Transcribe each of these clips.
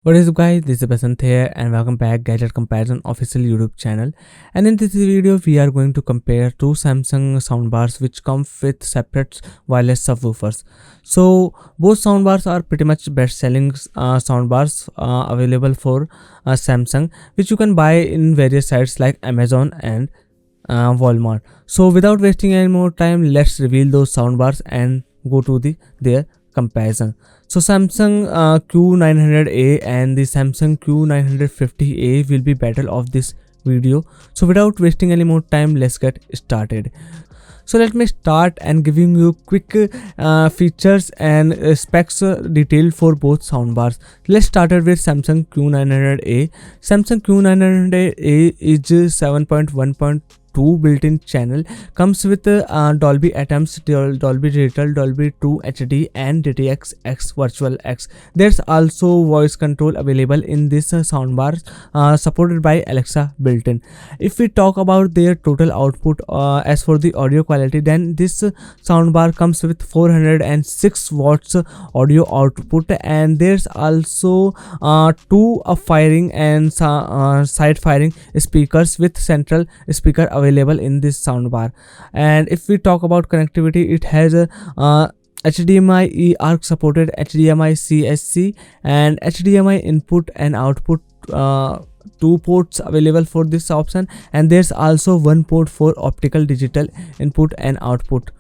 What is up guys, this is Basant here and welcome back Gadget Comparison official YouTube channel. And in this video we are going to compare two Samsung soundbars which come with separate wireless subwoofers. So both soundbars are pretty much best selling soundbars available for Samsung, which you can buy in various sites like Amazon and Walmart. So without wasting any more time, let's reveal those soundbars and go to their comparison. So Samsung Q900A and the Samsung Q950A will be battle of this video. So without wasting any more time, let's get started. So let me start and giving you quick features and specs detail for both soundbars. Let's start with Samsung Q900A. Samsung Q900A is 7.1.2 built-in channel, comes with Dolby Atmos, Dolby Digital, Dolby True HD and DTX X Virtual X. There's also voice control available in this soundbar, supported by Alexa built-in. If we talk about their total output as for the audio quality, then this soundbar comes with 406 watts audio output, and there's also two firing and side firing speakers with central speaker available in this soundbar. And if we talk about connectivity, it has a HDMI eARC supported, HDMI CSC and HDMI input and output, two ports available for this option, and there's also one port for optical digital input and output.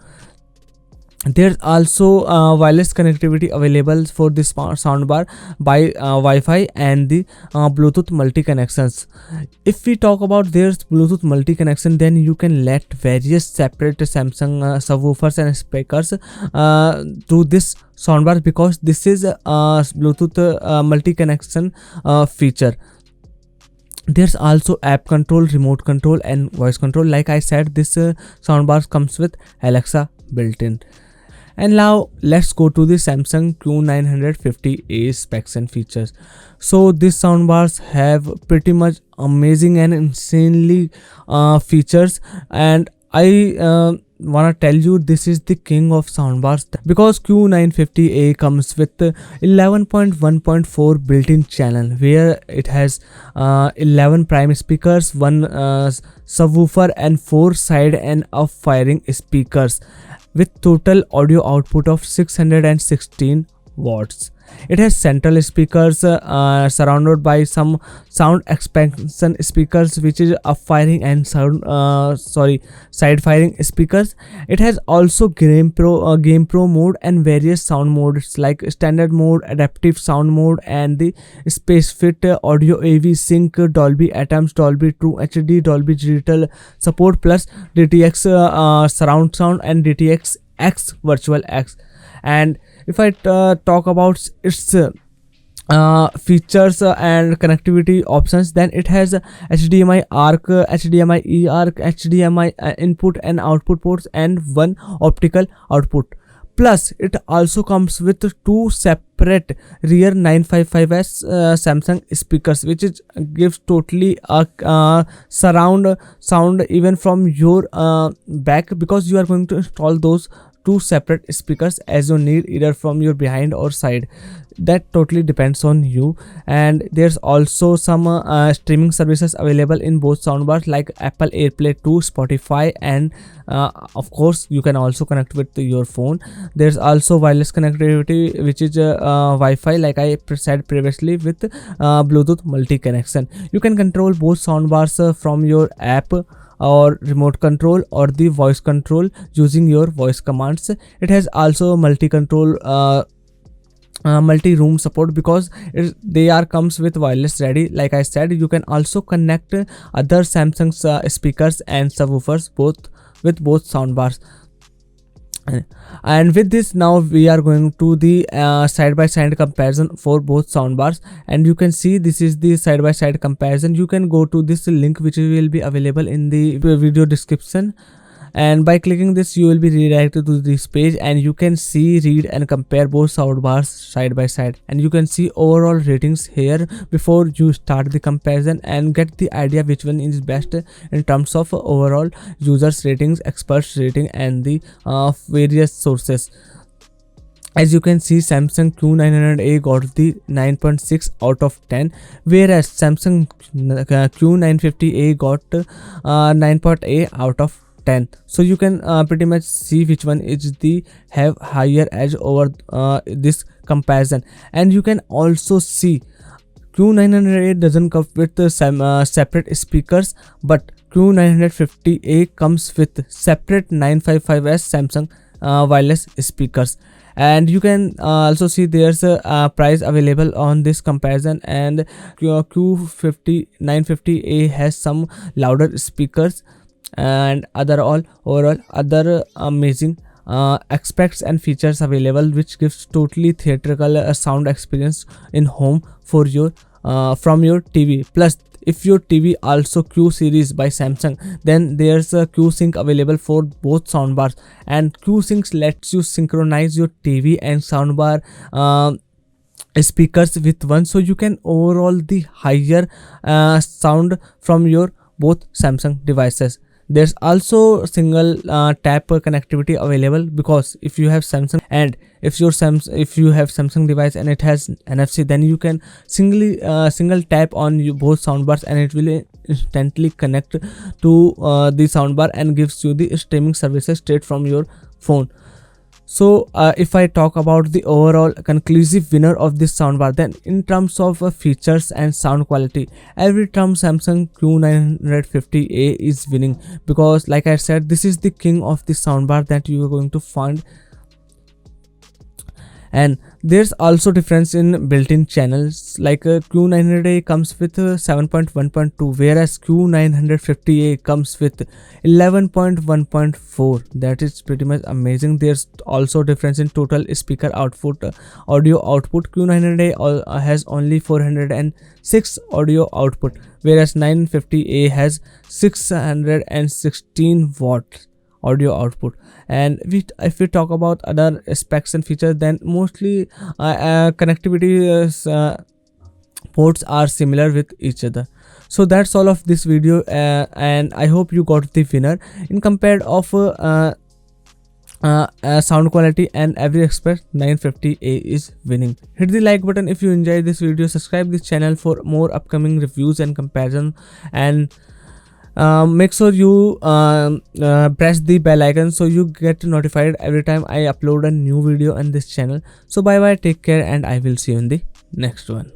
There's also wireless connectivity available for this soundbar by Wi-Fi and the Bluetooth multi connections. If we talk about there's Bluetooth multi connection, then you can let various separate Samsung subwoofers and speakers to this soundbar, because this is a Bluetooth multi connection feature. There's also app control, remote control and voice control. Like I said, this soundbar comes with Alexa built-in. And now let's go to the Samsung Q950A specs and features. So these soundbars have pretty much amazing and insanely features, and I wanna tell you this is the king of soundbars, because Q950A comes with 11.1.4 built-in channel, where it has 11 prime speakers, one subwoofer and 4 side and up firing speakers with total audio output of 616 watts. It has central speakers surrounded by some sound expansion speakers, which is up firing and side firing speakers. It has also Game Pro mode and various sound modes like standard mode, adaptive sound mode and the space fit audio AV sync, Dolby Atmos, Dolby True HD, Dolby Digital support, plus DTX surround sound and DTX X Virtual X. And if I talk about its features and connectivity options, then it has HDMI ARC, HDMI eARC, HDMI input and output ports and one optical output. Plus it also comes with two separate rear 955S Samsung speakers, which is gives totally a surround sound even from your back, because you are going to install those two separate speakers as you need, either from your behind or side. That totally depends on you. And there's also some streaming services available in both soundbars like Apple AirPlay 2, Spotify, and of course you can also connect with your phone. There's also wireless connectivity, which is Wi-Fi, like I said previously, with Bluetooth multi connection. You can control both soundbars from your app or remote control or the voice control using your voice commands. It has also multi-control multi-room support, because they are comes with wireless ready. Like I said, you can also connect other Samsung's speakers and subwoofers with both soundbars. And with this, now we are going to the side by side comparison for both soundbars, and you can see this is the side by side comparison. You can go to this link which will be available in the video description, and by clicking this you will be redirected to this page, and you can see, read and compare both soundbars side by side, and you can see overall ratings here before you start the comparison and get the idea which one is best in terms of overall users ratings, experts rating and the various sources. As you can see, Samsung Q900A got the 9.6 out of 10, whereas Samsung Q950A got 9.8 out of 10. So you can pretty much see which one is the have higher edge over this comparison. And you can also see Q900A doesn't come with separate speakers, but Q950A comes with separate 955S Samsung wireless speakers. And you can also see there's a price available on this comparison, and Q50 950A has some louder speakers and overall other amazing aspects and features available, which gives totally theatrical sound experience in home for your from your TV. Plus, if your TV also Q series by Samsung, then there's a Q Sync available for both soundbars, and Q Sync lets you synchronize your TV and soundbar speakers with one, so you can overall the higher sound from your both Samsung devices. There's also single tap connectivity available, because if you have Samsung, and if you have Samsung device and it has NFC, then you can single tap on both soundbars, and it will instantly connect to the soundbar and gives you the streaming services straight from your phone. So if I talk about the overall conclusive winner of this soundbar, then in terms of features and sound quality, every term Samsung Q950A is winning, because like I said, this is the king of the soundbar that you are going to find. And there's also difference in built-in channels, like Q900A comes with 7.1.2, whereas Q950A comes with 11.1.4. that is pretty much amazing. There's also difference in total speaker output, audio output. Q900A has only 406 audio output, whereas 950A has 616 watts audio output. And if we talk about other specs and features, then mostly connectivity ports are similar with each other. So that's all of this video, and I hope you got the winner in compared of sound quality and every aspect. 950A is winning. Hit the like button if you enjoyed this video, subscribe this channel for more upcoming reviews and comparison, and make sure you press the bell icon so you get notified every time I upload a new video on this channel. So bye bye, take care, and I will see you in the next one.